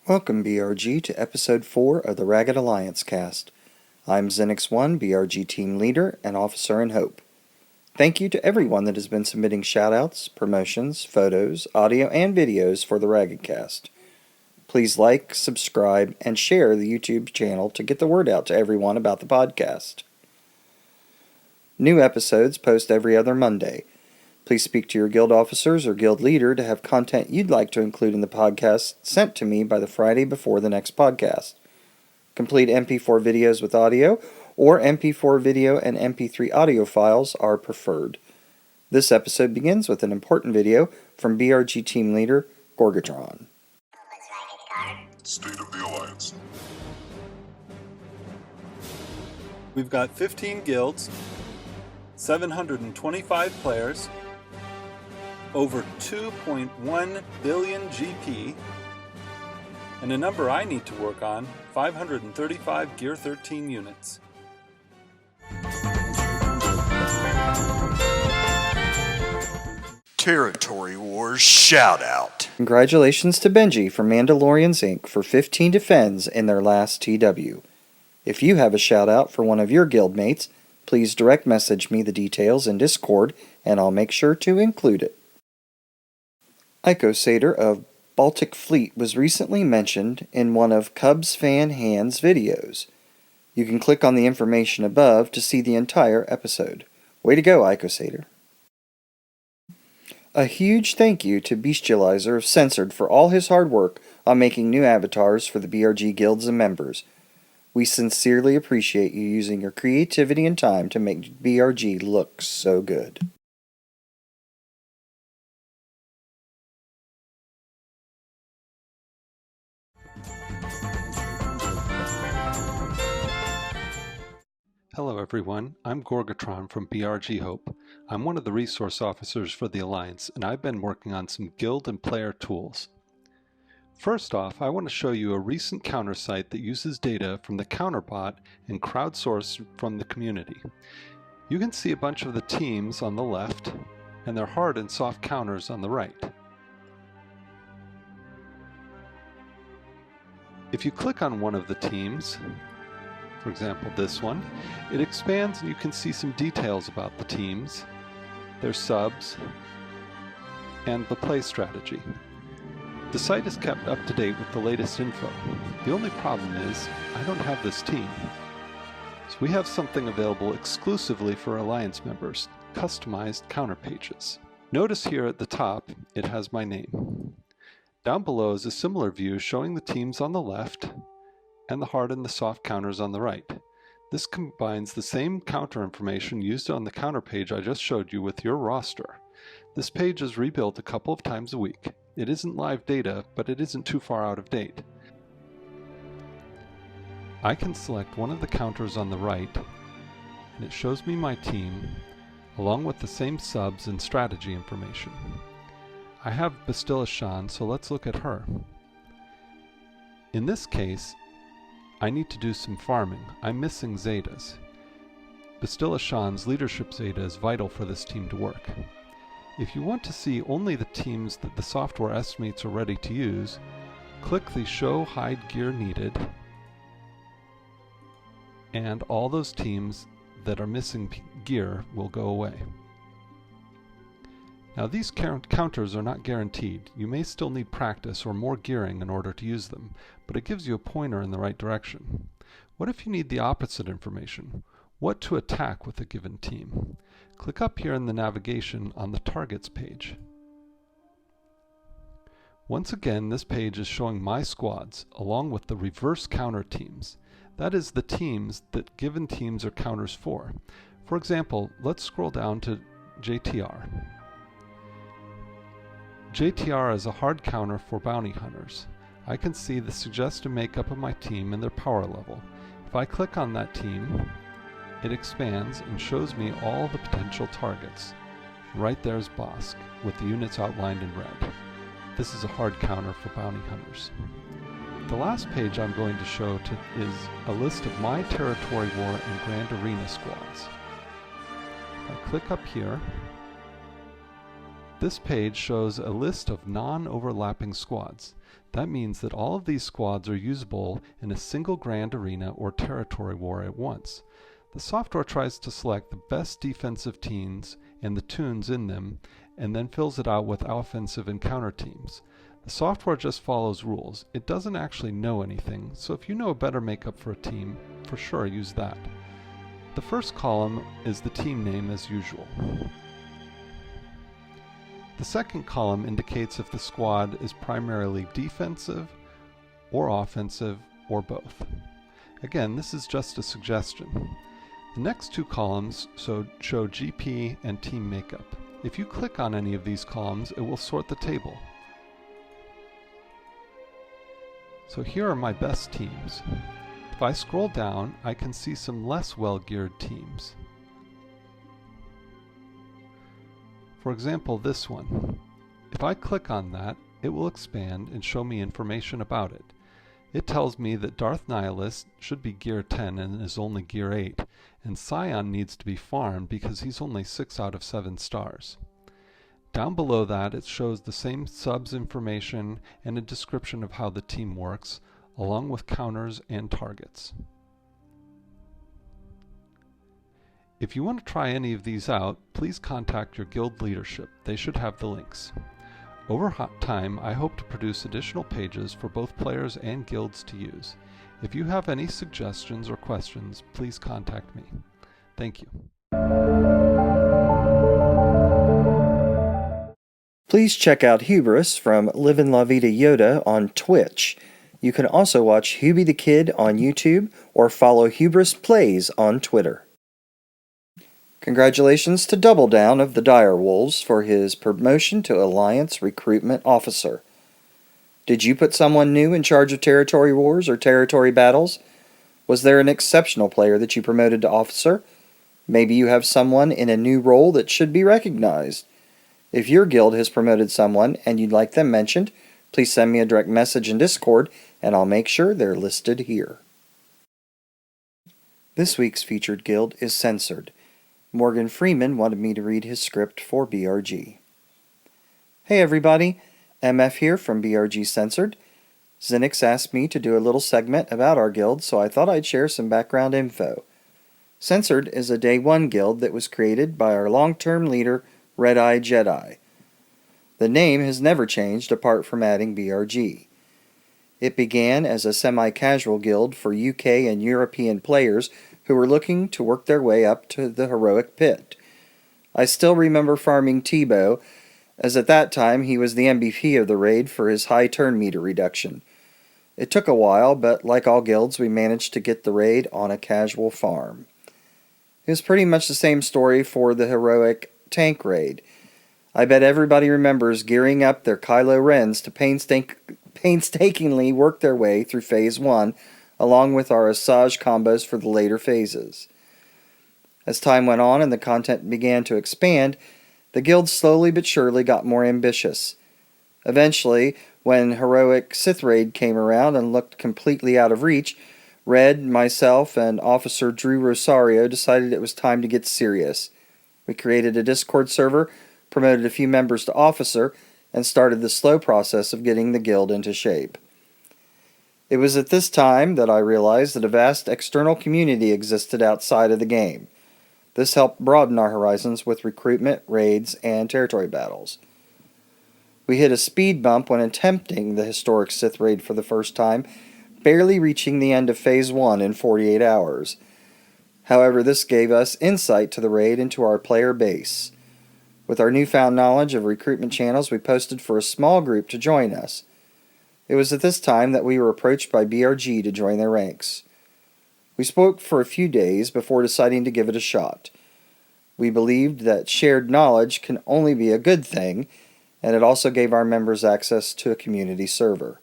Welcome, BRG, to Episode 4 of the Ragged Alliance cast. I'm Xenix1, BRG Team Leader and Officer in Hope. Thank you to everyone that has been submitting shoutouts, promotions, photos, audio, and videos for the Ragged cast. Please like, subscribe, and share the YouTube channel to get the word out to everyone about the podcast. New episodes post every other Monday. Please speak to your guild officers or guild leader to have content you'd like to include in the podcast sent to me by the Friday before the next podcast. Complete MP4 videos with audio or MP4 video and MP3 audio files are preferred. This episode begins with an important video from BRG Team Leader Gorgotron. State of the Alliance. We've got 15 guilds, 725 players, over 2.1 billion GP, and a number I need to work on, 535 Gear 13 units. Territory Wars Shoutout. Congratulations to Benji from Mandalorians Inc. for 15 defends in their last TW. If you have a shoutout for one of your guildmates, please direct message me the details in Discord and I'll make sure to include it. Ico Sater of Baltic Fleet was recently mentioned in one of Cubs Fan Hands videos. You can click on the information above to see the entire episode. Way to go, Ico Sater. A huge thank you to Bestializer of Censored for all his hard work on making new avatars for the BRG guilds and members. We sincerely appreciate you using your creativity and time to make BRG look so good. Hello everyone, I'm Gorgotron from BRG Hope. I'm one of the resource officers for the Alliance, and I've been working on some guild and player tools. First off, I want to show you a recent counter site that uses data from the counterbot and crowdsourced from the community. You can see a bunch of the teams on the left, and their hard and soft counters on the right. If you click on one of the teams, for example this one, it expands and you can see some details about the teams, their subs, and the play strategy. The site is kept up to date with the latest info. The only problem is, I don't have this team. So we have something available exclusively for Alliance members, customized counter pages. Notice here at the top, it has my name. Down below is a similar view showing the teams on the left, and the hard and the soft counters on the right. This combines the same counter information used on the counter page I just showed you with your roster. This page is rebuilt a couple of times a week. It isn't live data, but it isn't too far out of date. I can select one of the counters on the right, and it shows me my team, along with the same subs and strategy information. I have Bestialishan, so let's look at her. In this case, I need to do some farming. I'm missing Zetas. Bestialishan's leadership Zeta is vital for this team to work. If you want to see only the teams that the software estimates are ready to use, click the Show Hide Gear Needed, and all those teams that are missing gear will go away. Now these counters are not guaranteed. You may still need practice or more gearing in order to use them, but it gives you a pointer in the right direction. What if you need the opposite information? What to attack with a given team? Click up here in the navigation on the Targets page. Once again, this page is showing my squads, along with the reverse counter teams. That is the teams that given teams are counters for. For example, let's scroll down to JTR. JTR is a hard counter for bounty hunters. I can see the suggested makeup of my team and their power level. If I click on that team, it expands and shows me all the potential targets. Right there's Bosk, with the units outlined in red. This is a hard counter for bounty hunters. The last page I'm going to show is a list of my Territory War and Grand Arena squads. If I click up here, this page shows a list of non-overlapping squads. That means that all of these squads are usable in a single Grand Arena or Territory War at once. The software tries to select the best defensive teams and the tunes in them, and then fills it out with offensive and counter teams. The software just follows rules. It doesn't actually know anything, so if you know a better makeup for a team, for sure use that. The first column is the team name as usual. The second column indicates if the squad is primarily defensive or offensive or both. Again, this is just a suggestion. The next two columns show GP and team makeup. If you click on any of these columns, it will sort the table. So here are my best teams. If I scroll down, I can see some less well-geared teams. For example, this one. If I click on that, it will expand and show me information about it. It tells me that Darth Nihilus should be Gear 10 and is only Gear 8, and Scion needs to be farmed because he's only 6 out of 7 stars. Down below that, it shows the same subs information and a description of how the team works, along with counters and targets. If you want to try any of these out, please contact your guild leadership. They should have the links. Over time, I hope to produce additional pages for both players and guilds to use. If you have any suggestions or questions, please contact me. Thank you. Please check out Buress from Livin' La Vida Yoda on Twitch. You can also watch Hubie the Kid on YouTube or follow Buress Plays on Twitter. Congratulations to Double Down of the Dire Wolves for his promotion to Alliance Recruitment Officer. Did you put someone new in charge of territory wars or territory battles? Was there an exceptional player that you promoted to officer? Maybe you have someone in a new role that should be recognized. If your guild has promoted someone and you'd like them mentioned, please send me a direct message in Discord and I'll make sure they're listed here. This week's featured guild is Censored. Morgan Freeman wanted me to read his script for BRG. Hey everybody, MF here from BRG Censored. Zinix asked me to do a little segment about our guild, so I thought I'd share some background info. Censored is a Day 1 guild that was created by our long-term leader, Red Eye Jedi. The name has never changed apart from adding BRG. It began as a semi-casual guild for UK and European players who were looking to work their way up to the heroic pit. I still remember farming Tebow, as at that time he was the MVP of the raid for his high turn meter reduction. It took a while, but like all guilds, we managed to get the raid on a casual farm. It was pretty much the same story for the heroic tank raid. I bet everybody remembers gearing up their Kylo Rens to painstakingly work their way through Phase 1, along with our Asajj combos for the later phases. As time went on and the content began to expand, the guild slowly but surely got more ambitious. Eventually, when Heroic Sith Raid came around and looked completely out of reach, Red, myself, and Officer Drew Rosario decided it was time to get serious. We created a Discord server, promoted a few members to officer, and started the slow process of getting the guild into shape. It was at this time that I realized that a vast external community existed outside of the game. This helped broaden our horizons with recruitment, raids, and territory battles. We hit a speed bump when attempting the historic Sith raid for the first time, barely reaching the end of Phase 1 in 48 hours. However, this gave us insight to the raid and to our player base. With our newfound knowledge of recruitment channels, we posted for a small group to join us. It was at this time that we were approached by BRG to join their ranks. We spoke for a few days before deciding to give it a shot. We believed that shared knowledge can only be a good thing, and it also gave our members access to a community server.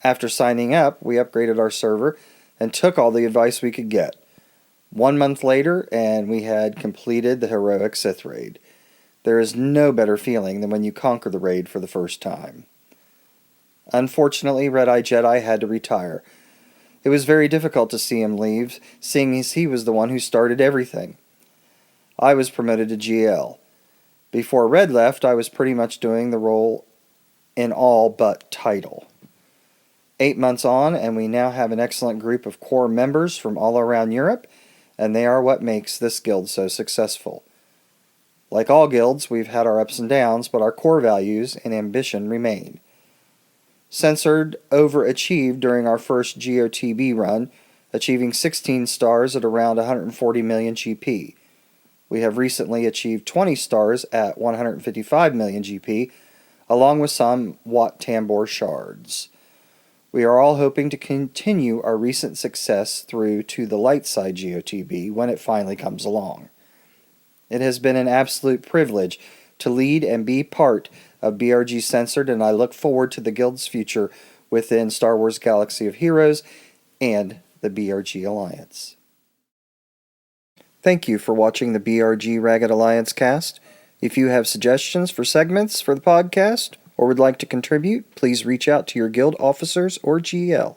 After signing up, we upgraded our server and took all the advice we could get. 1 month later, and we had completed the heroic Sith raid. There is no better feeling than when you conquer the raid for the first time. Unfortunately, Red-Eye Jedi had to retire. It was very difficult to see him leave, seeing as he was the one who started everything. I was promoted to GL. Before Red left, I was pretty much doing the role in all but title. 8 months on, and we now have an excellent group of core members from all around Europe, and they are what makes this guild so successful. Like all guilds, we've had our ups and downs, but our core values and ambition remain. Censored overachieved during our first GOTB run, achieving 16 stars at around 140 million GP. We have recently achieved 20 stars at 155 million GP, along with some Wat Tambor shards. We are all hoping to continue our recent success through to the light side GOTB when it finally comes along. It has been an absolute privilege to lead and be part of BRG Censored, and I look forward to the Guild's future within Star Wars Galaxy of Heroes and the BRG Alliance. Thank you for watching the BRG Ragged Alliance cast. If you have suggestions for segments for the podcast or would like to contribute, please reach out to your guild officers or GL.